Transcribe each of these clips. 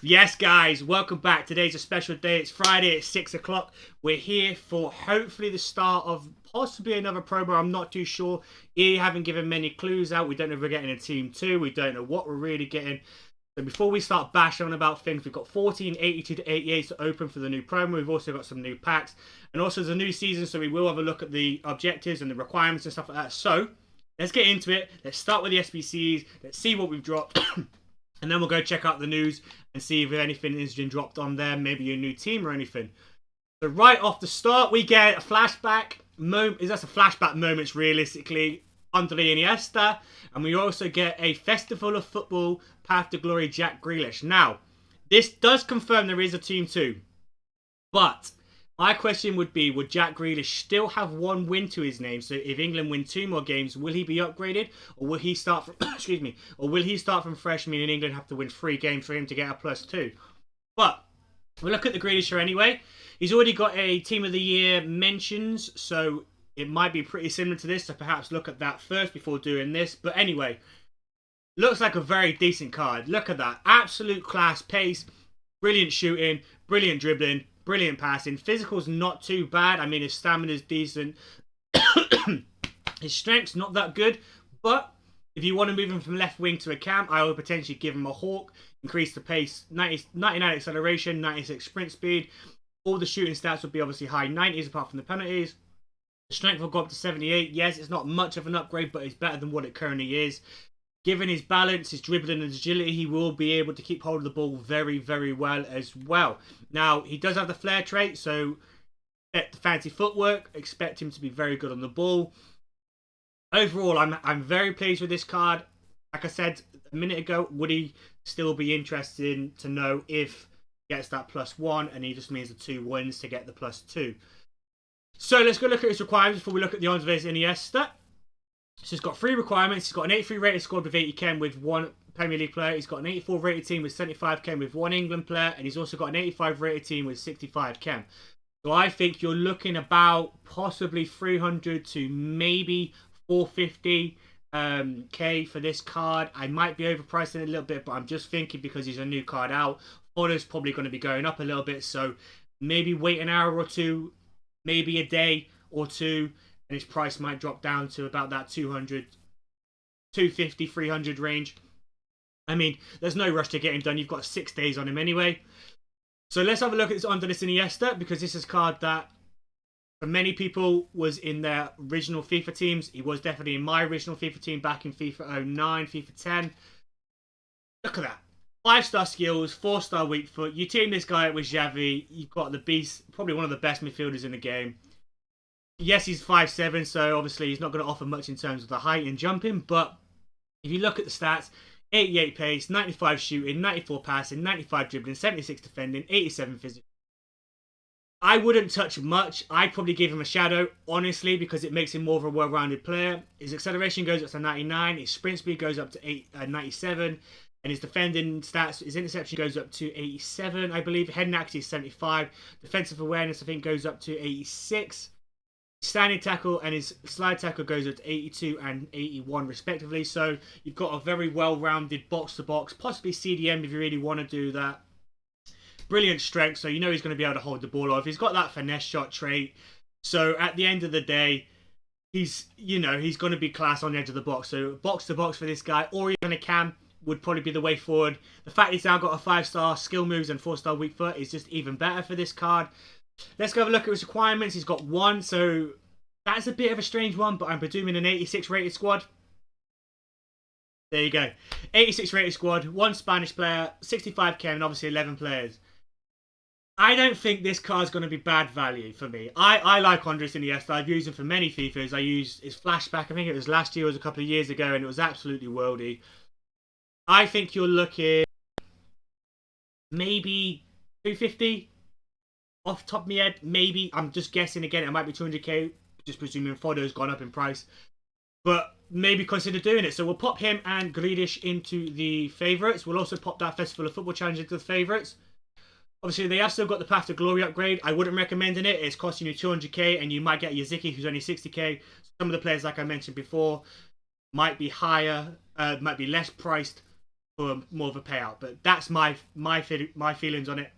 Yes, guys, welcome back. Today's a special day. It's Friday at 6 o'clock. We're here for hopefully the start of possibly another promo. I'm not too sure. EA haven't given many clues out. We don't know if we're getting a Team 2. We don't know what we're really getting. So before we start bashing on about things, we've got 14, 82 to 88 to open for the new promo. We've also got some new packs. And also, there's a new season, so we will have a look at the objectives and the requirements and stuff like that. So, let's get into it. Let's start with the SBCs. Let's see what we've dropped. And then we'll go check out the news and see if anything has been dropped on there. Maybe a new team or anything. So right off the start, we get a flashback moment. That's a flashback moments realistically under the Iniesta. And we also get a Festival of Football Path to Glory Jack Grealish. Now, this does confirm there is a Team 2. But my question would be, would Jack Grealish still have one win to his name? So if England win 2 more games, will he be upgraded? Or will he start from Or will he start from fresh, meaning England have to win 3 games for him to get a +2? But we'll look at the Grealish here anyway. He's already got a Team of the Year mentions, so it might be pretty similar to this, so perhaps look at that first before doing this. But anyway, looks like a very decent card. Look at that. Absolute class pace, brilliant shooting, brilliant dribbling, brilliant passing. Physical's not too bad. I mean, his stamina's decent. His strength's not that good. But if you want to move him from left wing to a cam, I would potentially give him a hawk. Increase the pace, 99 acceleration, 96 sprint speed. All the shooting stats would be obviously high 90s apart from the penalties. The strength will go up to 78. Yes, it's not much of an upgrade, but it's better than what it currently is. Given his balance, his dribbling and his agility, he will be able to keep hold of the ball very, very well as well. Now, he does have the flair trait, so expect the fancy footwork. Expect him to be very good on the ball. Overall, I'm very pleased with this card. Like I said a minute ago, would he still be interested to know if he gets that +1 and he just means the 2 wins to get the +2. So let's go look at his requirements before we look at the Andres Iniesta. So he's got 3 requirements. He's got an 83 rated squad with 80 chem with 1 Premier League player. He's got an 84 rated team with 75 chem with 1 England player. And he's also got an 85 rated team with 65 chem. So I think you're looking about possibly 300 to maybe 450 K for this card. I might be overpricing it a little bit, but I'm just thinking because he's a new card out. Fodder's probably going to be going up a little bit. So maybe wait an hour or two, maybe a day or two, and his price might drop down to about that 200, 250, 300 range. I mean, there's no rush to get him done. You've got 6 days on him anyway. So let's have a look at this Andres Iniesta, because this is a card that for many people was in their original FIFA teams. He was definitely in my original FIFA team back in FIFA 09, FIFA 10. Look at that. 5-star skills, 4-star weak foot. You team this guy up with Xavi. You've got the beast, probably one of the best midfielders in the game. Yes, he's 5'7", so obviously he's not going to offer much in terms of the height and jumping. But if you look at the stats, 88 pace, 95 shooting, 94 passing, 95 dribbling, 76 defending, 87 physical. I wouldn't touch much. I'd probably give him a shadow, honestly, because it makes him more of a well-rounded player. His acceleration goes up to 99. His sprint speed goes up to 97. And his defending stats, his interception goes up to 87, I believe. Heading accuracy is 75. Defensive awareness, I think, goes up to 86. Standing tackle and his slide tackle goes up to 82 and 81 respectively. So you've got a very well-rounded box-to-box, possibly CDM if you really want to do that. Brilliant strength, so you know he's going to be able to hold the ball off. He's got that finesse shot trait. So at the end of the day, he's going to be class on the edge of the box. So box-to-box for this guy, or even a cam, would probably be the way forward. The fact he's now got a 5-star skill moves and 4-star weak foot is just even better for this card. Let's go have a look at his requirements. He's got 1, so that's a bit of a strange one, but I'm presuming an 86 rated squad. There you go. 86 rated squad, 1 Spanish player, 65 chem, and obviously 11 players. I don't think this card's going to be bad value for me. I like Andres Iniesta. I've used him for many FIFAs. I used his flashback, I think it was last year, it was a couple of years ago, and it was absolutely worldy. I think you're looking maybe 250 off the top of my head. Maybe. I'm just guessing again. It might be 200k, just presuming Fodder's gone up in price. But maybe consider doing it. So we'll pop him and Grealish into the favourites. We'll also pop that Festival of Football Challenge into the favourites. Obviously, they have still got the Path to Glory upgrade. I wouldn't recommend it. It's costing you 200k, and you might get Yaziki, who's only 60k. Some of the players, like I mentioned before, might be higher, might be less priced for more of a payout. But that's my feelings on it.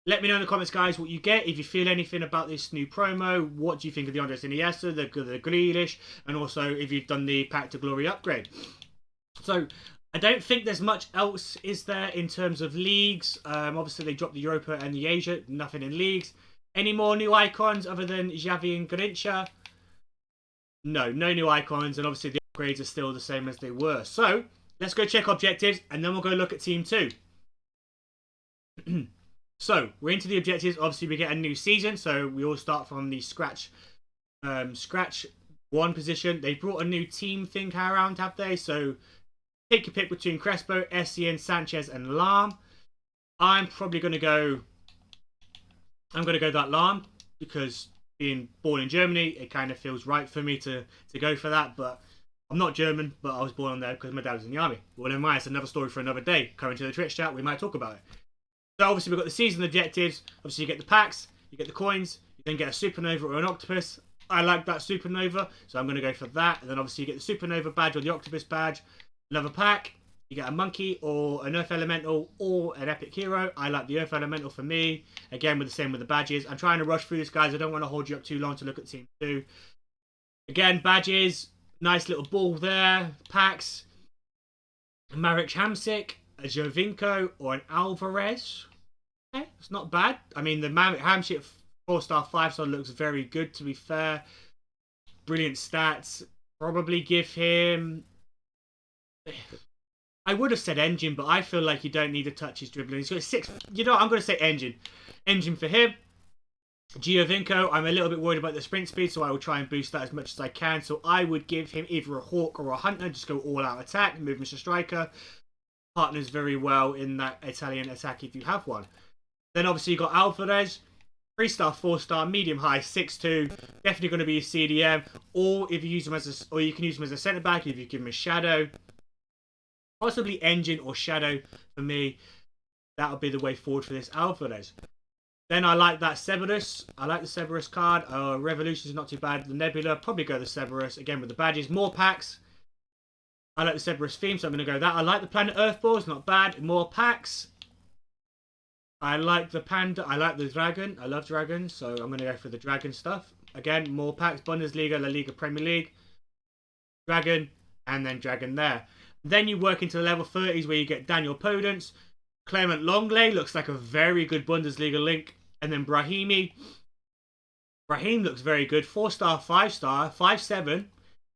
Let me know in the comments, guys, what you get. If you feel anything about this new promo, what do you think of the Andres Iniesta, the Grealish, and also if you've done the Path to Glory upgrade. So I don't think there's much else, is there, in terms of leagues. Obviously, they dropped the Europa and the Asia. Nothing in leagues. Any more new icons other than Xavi and Garrincha? No new icons. And obviously, the upgrades are still the same as they were. So let's go check objectives, and then we'll go look at Team 2. So we're into the objectives. Obviously, we get a new season. So we all start from the scratch 1 position. They brought a new team thing around, have they? So take your pick between Crespo, Essien, Sanchez, and Lahm. I'm probably going to go. I'm going to go that Lahm because being born in Germany, it kind of feels right for me to go for that. But I'm not German, but I was born on there because my dad was in the army. Well, never mind. It's another story for another day. Coming to the Twitch chat, we might talk about it. So obviously we've got the season objectives. Obviously you get the packs, you get the coins, you then get a supernova or an octopus. I like that supernova, so I'm going to go for that. And then obviously you get the supernova badge or the octopus badge. Another pack, you get a monkey or an earth elemental or an epic hero. I like the earth elemental for me. Again, with the same with the badges. I'm trying to rush through this, guys. I don't want to hold you up too long to look at Team 2. Again, badges, nice little ball there. Packs, Marek Hamsik, a Jovinko, or an Alvarez. Okay, it's not bad. I mean, the Hamsik 4-star, 5-star looks very good, to be fair. Brilliant stats. Probably give him... I would have said engine, but I feel like you don't need to touch his dribbling. He's got 6... You know, I'm going to say engine. Engine for him. Giovinco, I'm a little bit worried about the sprint speed, so I will try and boost that as much as I can. So I would give him either a Hawk or a Hunter. Just go all-out attack, move him to striker. Partners very well in that Italian attack if you have one. Then obviously you got Alvarez, 3-star, 4-star, medium high, 6'2", definitely going to be a CDM. Or if you use him as or you can use him as a centre back if you give him a shadow, possibly engine or shadow for me. That'll be the way forward for this Alvarez. Then I like that Cerberus. I like the Cerberus card. Revolution is not too bad. The Nebula, probably go the Cerberus again with the badges. More packs. I like the Cerberus theme, so I'm going to go that. I like the Planet Earth balls, not bad. More packs. I like the Panda. I like the Dragon. I love dragons, so I'm going to go for the Dragon stuff. Again, more packs. Bundesliga, La Liga, Premier League. Dragon, and then Dragon there. Then you work into the level 30s where you get Daniel Podence. Clement Longley looks like a very good Bundesliga link. And then Brahimi. Brahim looks very good. 4-star, 5-star, 5'7".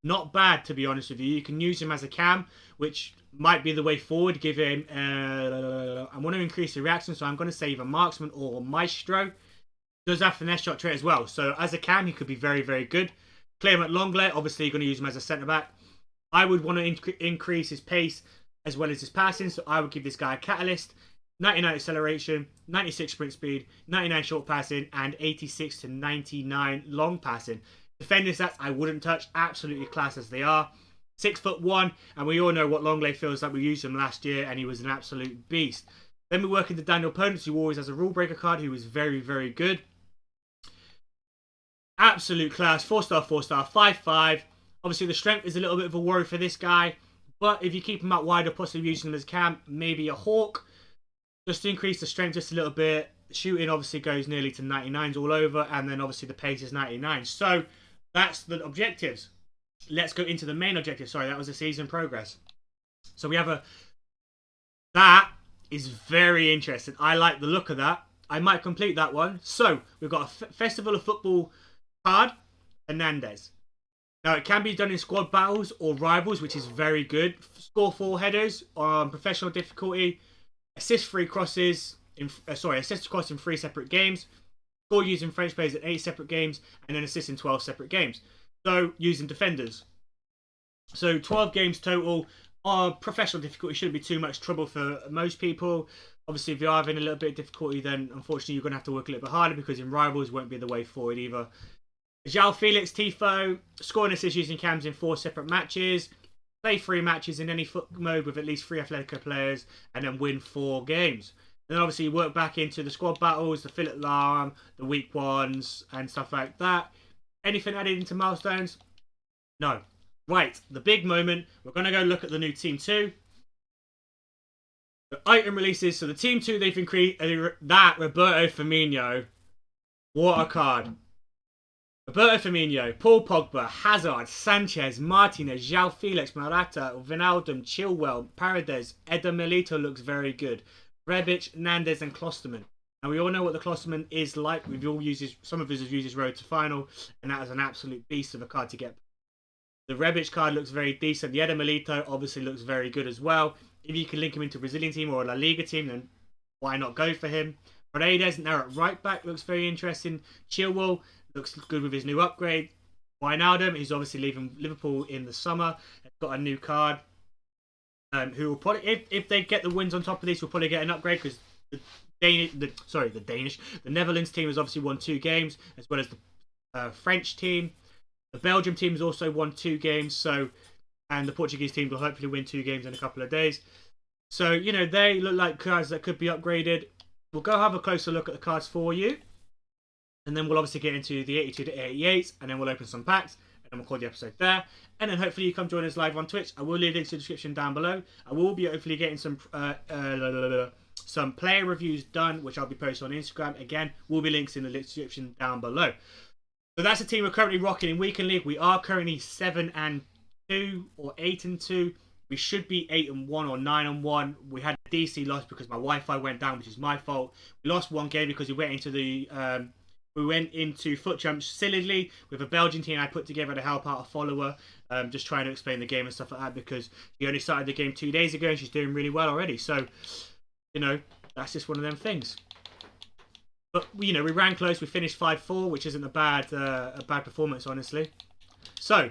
Not bad, to be honest with you. You can use him as a cam, which might be the way forward. Give him... I want to increase the reaction, so I'm going to say either Marksman or Maestro. Does have finesse shot trait as well. So as a cam, he could be very, very good. Clement Longley, obviously you're going to use him as a centre-back. I would want to increase his pace as well as his passing, so I would give this guy a catalyst. 99 acceleration, 96 sprint speed, 99 short passing, and 86 to 99 long passing. Defending stats, I wouldn't touch. Absolutely class as they are. 6'1", and we all know what Longley feels like. We used him last year, and he was an absolute beast. Then we work into Daniel Podence, who always has a rule breaker card, who is very, very good. Absolute class. 4-star, 4-star, 5'5". Obviously, the strength is a little bit of a worry for this guy, but if you keep him out wide or possibly using him as cam, maybe a Hawk. Just to increase the strength just a little bit. Shooting obviously goes nearly to 99s all over, and then obviously the pace is 99. So that's the objectives. Let's go into the main objective. Sorry, that was the season progress. So we have a... That is very interesting. I like the look of that. I might complete that one. So we've got a Festival of Football card, Hernandez. Now it can be done in squad battles or rivals, which is very good. Score 4 headers on professional difficulty. Assist 3 crosses. Assist across in 3 separate games. Score using French players in 8 separate games, and then assist in 12 separate games. So using defenders. So 12 games total. Professional difficulty shouldn't be too much trouble for most people. Obviously, if you're having a little bit of difficulty, then unfortunately you're going to have to work a little bit harder, because in rivals won't be the way forward either. João Felix, Tifo, scoring assists using cams in 4 separate matches. Play 3 matches in any foot mode with at least 3 Atletico players, and then win 4 games. And then obviously you work back into the squad battles, the Philip Lahm, the weak ones, and stuff like that. Anything added into milestones? No. Right, the big moment. We're going to go look at the new Team 2. The item releases. So the Team 2, they've increased that Roberto Firmino. What a card. Roberto Firmino, Paul Pogba, Hazard, Sanchez, Martinez, João Felix, Morata, Wijnaldum, Chilwell, Paredes, Eder Milito looks very good. Rebic, Nandez, and Klosterman. Now we all know what the Klosterman is like. We've all used some of us have used his road to final, and that is an absolute beast of a card to get. The Rebic card looks very decent. The Eder Milito obviously looks very good as well. If you can link him into a Brazilian team or a La Liga team, then why not go for him? Paredes now at right back looks very interesting. Chilwell looks good with his new upgrade. Wijnaldum, he's obviously leaving Liverpool in the summer. Has got a new card. Who will probably, if they get the wins on top of this, will probably get an upgrade because the Netherlands team has obviously won 2 games, as well as the French team. The Belgium team has also won 2 games, and the Portuguese team will hopefully win 2 games in a couple of days. So, you know, they look like cards that could be upgraded. We'll go have a closer look at the cards for you. And then we'll obviously get into the 82 to 88s, and then we'll open some packs, and then we'll call the episode there. And then hopefully you come join us live on Twitch. I will leave links in the description down below. I will be hopefully getting some player reviews done, which I'll be posting on Instagram. Again, will be links in the description down below. So that's the team we're currently rocking in Weekend League. We are currently 7-2 or 8-2. We should be 8-1 or 9-1. We had a DC loss because my Wi-Fi went down, which is my fault. We lost 1 game because we went into foot jumps sillily with a Belgian team I put together to help out a follower. Just trying to explain the game and stuff like that because she only started the game 2 days ago and she's doing really well already. So, you know, that's just one of them things. But, you know, we ran close. We finished 5-4, which isn't a bad performance, honestly. So,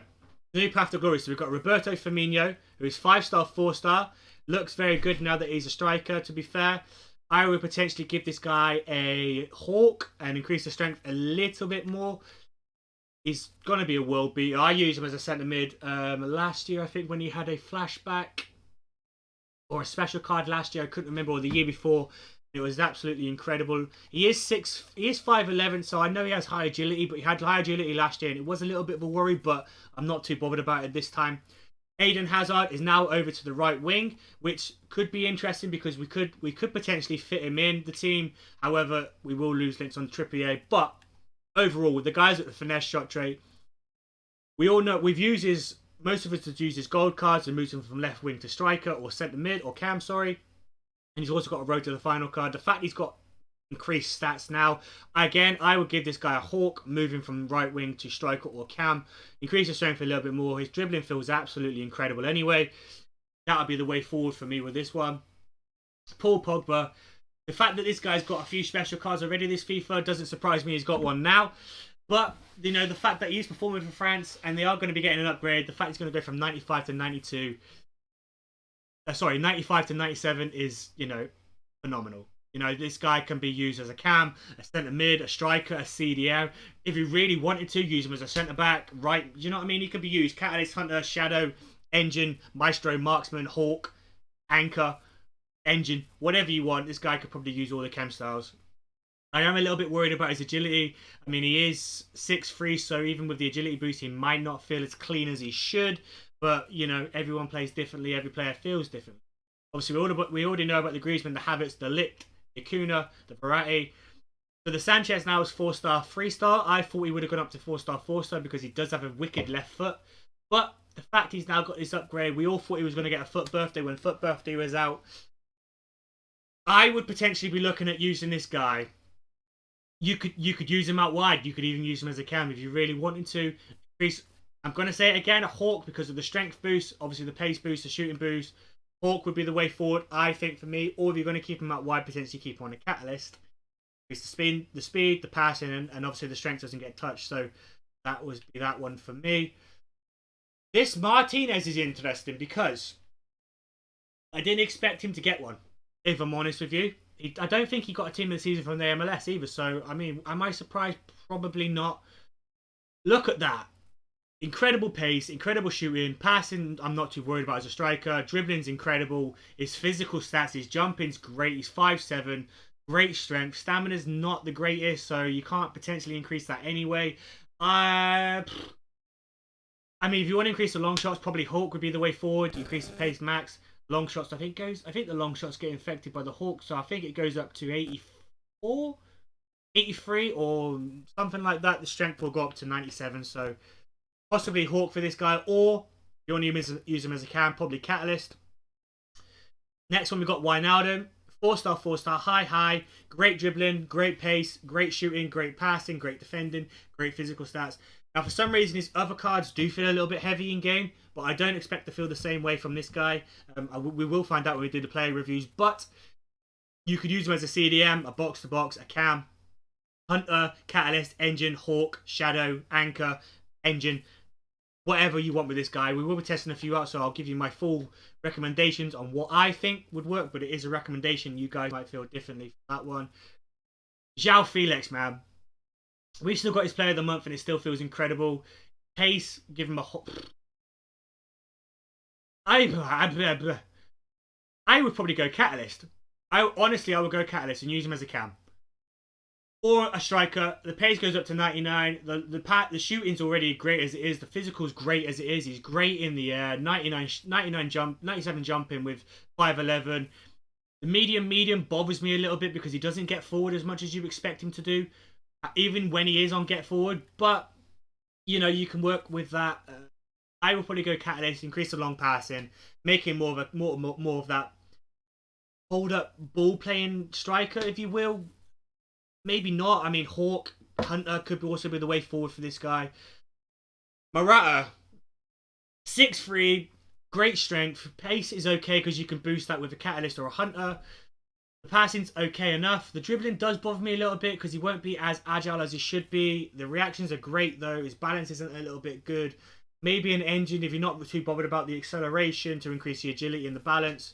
the new path to glory. So we've got Roberto Firmino, who is 5-star, 4-star. Looks very good now that he's a striker, to be fair. I would potentially give this guy a Hawk and increase the strength a little bit more. He's going to be a world beater. I used him as a centre mid last year, I think, when he had a flashback or a special card last year. I couldn't remember, or the year before. It was absolutely incredible. He is 5'11", so I know he has high agility, but he had high agility last year, and it was a little bit of a worry, but I'm not too bothered about it this time. Eden Hazard is now over to the right wing, which could be interesting because we could potentially fit him in the team. However, we will lose links on Trippier. But overall, with the guys at the finesse shot trait, we all know most of us have used his gold cards and moved him from left wing to striker or centre mid or cam, sorry. And he's also got a road to the final card. The fact he's got increased stats now, again, I would give this guy a Hawk, moving from right wing to striker or cam. Increase his strength a little bit more. His dribbling feels absolutely incredible anyway. That would be the way forward for me with this one. Paul Pogba. The fact that this guy's got a few special cards already this FIFA doesn't surprise me. He's got one now. But, you know, the fact that he's performing for France and they are going to be getting an upgrade, the fact he's going to go from 95 to 92... 95 to 97 is, you know, phenomenal. You know, this guy can be used as a cam, a centre mid, a striker, a CDM. If you really wanted to, use him as a centre back, right? You know what I mean? He could be used Catalyst, Hunter, Shadow, Engine, Maestro, Marksman, Hawk, Anchor, Engine, whatever you want. This guy could probably use all the cam styles. I am a little bit worried about his agility. I mean, he is 6'3", so even with the agility boost, he might not feel as clean as he should. But, you know, everyone plays differently. Every player feels different. Obviously, we already know about the Griezmann, the Havertz, the Ligt, the Kuna, the Verratti. So the Sanchez now is 4-star, 3-star. I thought he would have gone up to 4-star, 4-star because he does have a wicked left foot. But the fact he's now got this upgrade, we all thought he was going to get a foot birthday when foot birthday was out. I would potentially be looking at using this guy. You could use him out wide. You could even use him as a cam if you really wanted to. I'm going to say it again, a Hawk because of the strength boost, obviously the pace boost, the shooting boost. Hawk would be the way forward, I think, for me. Or if you're going to keep him out wide, potentially keep him on a Catalyst. It's the speed, the passing, and obviously the strength doesn't get touched. So that would be that one for me. This Martinez is interesting because I didn't expect him to get one, if I'm honest with you. I don't think he got a team of the season from the MLS either. So, I mean, am I surprised? Probably not. Look at that. Incredible pace, incredible shooting, passing I'm not too worried about as a striker, dribbling's incredible, his physical stats, his jumping's great, he's 5'7", great strength, stamina's not the greatest, so you can't potentially increase that anyway. I mean, if you want to increase the long shots, probably Hawk would be the way forward, increase the pace max. Long shots, I think the long shots get infected by the Hawk, so I think it goes up to 84, 83, or something like that. The strength will go up to 97, so possibly Hawk for this guy, or you want to use him as a cam, probably Catalyst. Next one, we got Wijnaldum. 4-star, 4-star, high, great dribbling, great pace, great shooting, great passing, great defending, great physical stats. Now, for some reason, his other cards do feel a little bit heavy in game, but I don't expect to feel the same way from this guy. We will find out when we do the player reviews, but you could use him as a CDM, a box-to-box, a cam, hunter, catalyst, engine, hawk, shadow, anchor, engine, whatever you want with this guy. We will be testing a few out, so I'll give you my full recommendations on what I think would work, but it is a recommendation. You guys might feel differently for that one. João Felix, man. We've still got his player of the month, and it still feels incredible. Pace, give him a hot. I would probably go Catalyst. I would go Catalyst and use him as a cam. Or a striker. The pace goes up to 99. The shooting's already great as it is. The physical's great as it is. He's great in the air. 99 jump, 97 jumping with 5'11". The medium bothers me a little bit because he doesn't get forward as much as you expect him to do, even when he is on get forward. But you know, you can work with that. I will probably go Catalyst, increase the long passing, make him more of that hold up ball playing striker, if you will. Maybe not. I mean, Hawk, Hunter could also be the way forward for this guy. Morata, 6'3", great strength. Pace is okay because you can boost that with a Catalyst or a Hunter. The passing's okay enough. The dribbling does bother me a little bit because he won't be as agile as he should be. The reactions are great though. His balance isn't a little bit good. Maybe an engine if you're not too bothered about the acceleration to increase the agility and the balance.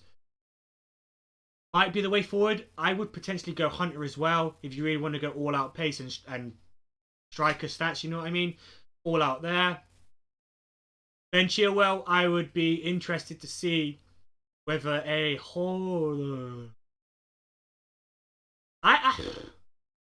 Might be the way forward. I would potentially go Hunter as well if you really want to go all out pace and striker stats, you know what I mean? All out there. Ben Chilwell, I would be interested to see whether a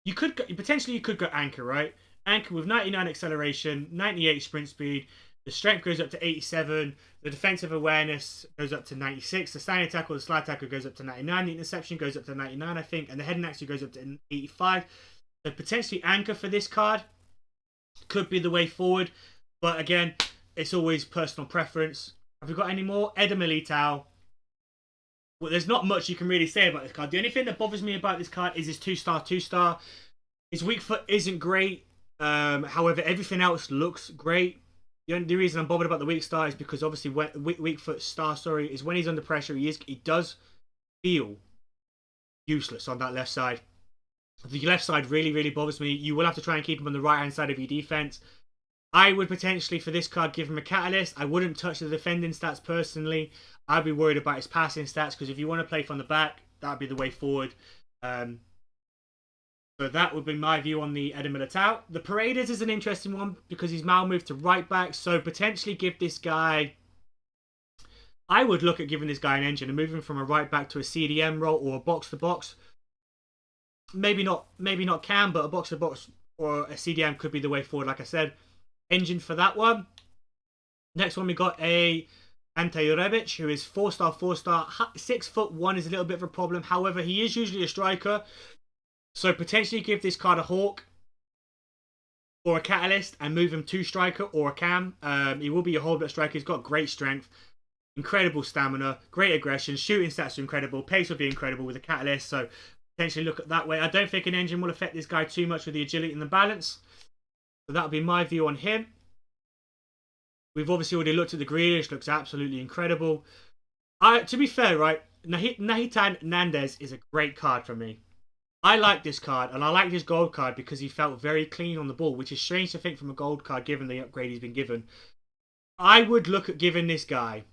you could go Anchor, right? Anchor with 99 acceleration, 98 sprint speed. The strength goes up to 87. The defensive awareness goes up to 96. The standing tackle, the slide tackle goes up to 99. The interception goes up to 99, I think. And the heading actually goes up to 85. So potentially Anchor for this card could be the way forward. But again, it's always personal preference. Have we got any more? Eder Militao. Well, there's not much you can really say about this card. The only thing that bothers me about this card is his 2-star. His weak foot isn't great. However, everything else looks great. The only reason I'm bothered about the weak star is because obviously weak foot star, is when he's under pressure, he does feel useless on that left side. The left side really bothers me. You will have to try and keep him on the right hand side of your defense. I would potentially for this card give him a Catalyst. I wouldn't touch the defending stats personally. I'd be worried about his passing stats because if you want to play from the back, that'd be the way forward. So that would be my view on the Eder Militao. The Paredes is an interesting one because he's now moved to right back. So potentially give this guy... I would look at giving this guy an engine and moving from a right back to a CDM role or a box-to-box. Maybe not cam, but a box-to-box or a CDM could be the way forward, like I said. Engine for that one. Next one, we got a Ante Rebic, who is 4-star. 6'1" is a little bit of a problem. However, he is usually a striker. So potentially give this card a Hawk or a Catalyst and move him to striker or a cam. He will be a hold-up striker. He's got great strength, incredible stamina, great aggression. Shooting stats are incredible. Pace will be incredible with a Catalyst. So potentially look at that way. I don't think an engine will affect this guy too much with the agility and the balance. So that would be my view on him. We've obviously already looked at the Grealish. Looks absolutely incredible. To be fair, right, Nahitan Nandez is a great card for me. I like this card, and I like this gold card because he felt very clean on the ball, which is strange to think from a gold card given the upgrade he's been given. I would look at giving this guy...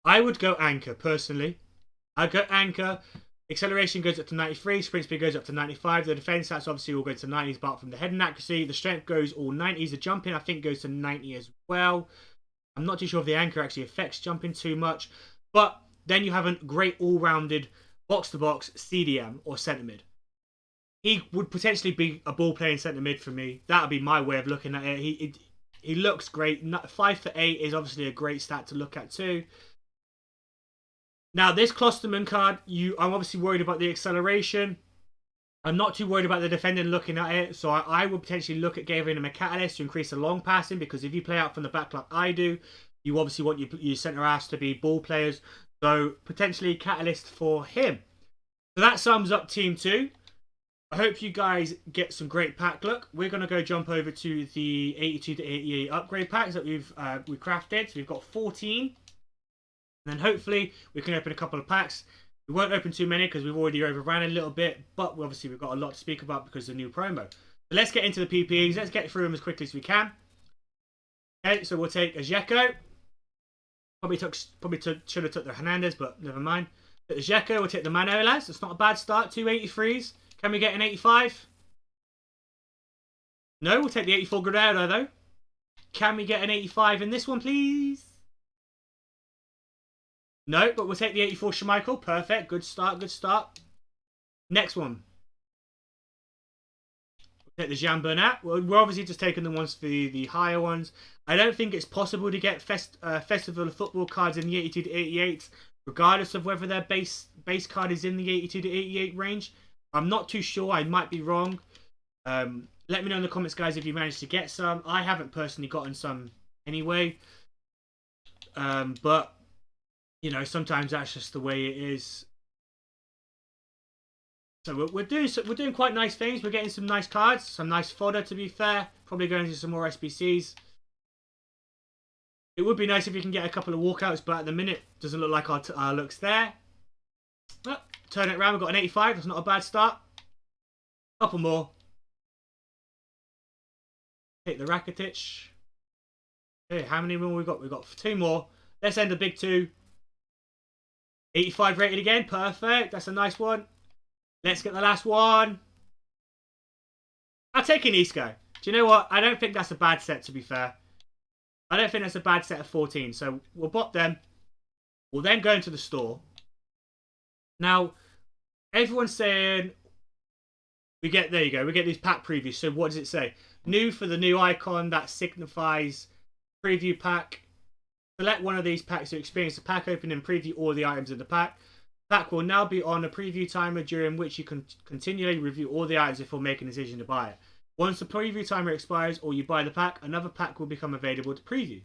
I would go Anchor, personally. I'd go Anchor. Acceleration goes up to 93. Sprint speed goes up to 95. The defense stats obviously all go to 90s, apart from the head and accuracy. The strength goes all 90s. The jumping, I think, goes to 90 as well. I'm not too sure if the Anchor actually affects jumping too much. But then you have a great all-rounded box-to-box CDM or centre mid. He would potentially be a ball-playing centre mid for me. That would be my way of looking at it. He looks great. 5'8" is obviously a great stat to look at too. Now, this Klosterman card, I'm obviously worried about the acceleration. I'm not too worried about the defending looking at it, so I would potentially look at giving him a catalyst to increase the long passing, because if you play out from the back like I do, you obviously want your centre halves to be ball players. So potentially catalyst for him. So that sums up Team 2. I hope you guys get some great pack luck. We're going to go jump over to the 82 to 88 upgrade packs that we've crafted. So we've got 14. And then hopefully we can open a couple of packs. We won't open too many because we've already overran a little bit, but obviously we've got a lot to speak about because of the new promo. So let's get into the PPEs. Let's get through them as quickly as we can. Okay, so we'll take a Dzeko. Should have took the Hernandez, but never mind. Take the Dzeko, we'll take the Manolas. It's not a bad start. 2 83s. Can we get an 85? No, we'll take the 84 Guerrero though. Can we get an 85 in this one, please? No, but we'll take the 84 Schmeichel. Perfect. Good start, good start. Next one. We'll take the Jean Bernat. We're obviously just taking the ones for the higher ones. I don't think it's possible to get Festival of Football cards in the 82 to 88, regardless of whether their base card is in the 82 to 88 range. I'm not too sure. I might be wrong. Let me know in the comments, guys, if you managed to get some. I haven't personally gotten some anyway. But you know, sometimes that's just the way it is. So we're doing quite nice things. We're getting some nice cards, some nice fodder. To be fair, probably going into some more SBCs. It would be nice if we can get a couple of walkouts, but at the minute, doesn't look like our looks there. Oh, turn it around. We've got an 85. That's not a bad start. Couple more. Take the Rakitic. Okay, how many more we got? We've got 2 more. Let's end the big 2. 85 rated again. Perfect. That's a nice one. Let's get the last one. I'll take an Isco. Do you know what? I don't think that's a bad set, to be fair. I don't think that's a bad set of 14. So we'll bot them. We'll then go into the store. Now, everyone's saying there you go. We get these pack previews. So what does it say? New for the new icon that signifies preview pack. Select one of these packs to experience the pack opening and preview all the items in the pack. Pack will now be on a preview timer during which you can continually review all the items before making a decision to buy it. Once the preview timer expires or you buy the pack, another pack will become available to preview.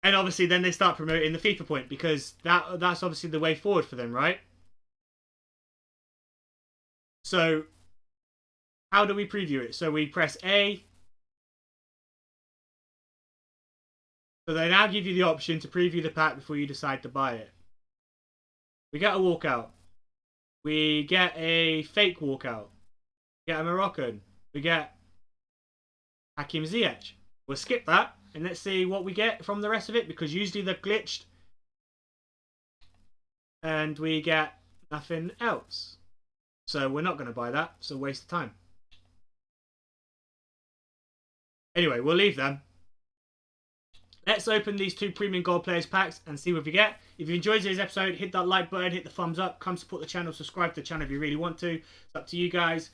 And obviously then they start promoting the FIFA point, because that's obviously the way forward for them, right? So how do we preview it? So we press A. So they now give you the option to preview the pack before you decide to buy it. We get a walkout. We get a fake walkout. We get a Moroccan. We get Hakim Ziyech. We'll skip that and let's see what we get from the rest of it, because usually they're glitched. And we get nothing else. So we're not going to buy that. It's a waste of time. Anyway, we'll leave them. Let's open these 2 premium gold players packs and see what we get. If you enjoyed today's episode, hit that like button, hit the thumbs up, come support the channel, subscribe to the channel if you really want to. It's up to you guys.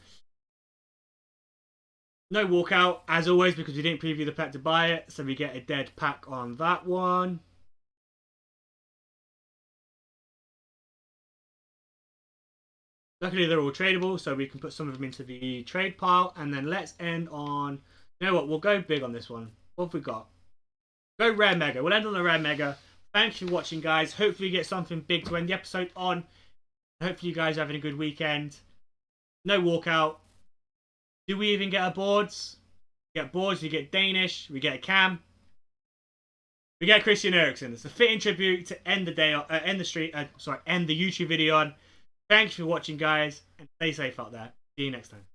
No walkout, as always, because we didn't preview the pack to buy it, so we get a dead pack on that one. Luckily, they're all tradable, so we can put some of them into the trade pile. And then let's end on... You know what? We'll go big on this one. What have we got? Go Rare Mega. We'll end on the Rare Mega. Thanks for watching, guys. Hopefully you get something big to end the episode on. Hopefully you guys are having a good weekend. No walkout. Do we even get our boards? We get boards. We get Danish. We get a Cam. We get Christian Eriksen. It's a fitting tribute to end the day, end the YouTube video on. Thanks for watching, guys, and stay safe out there. See you next time.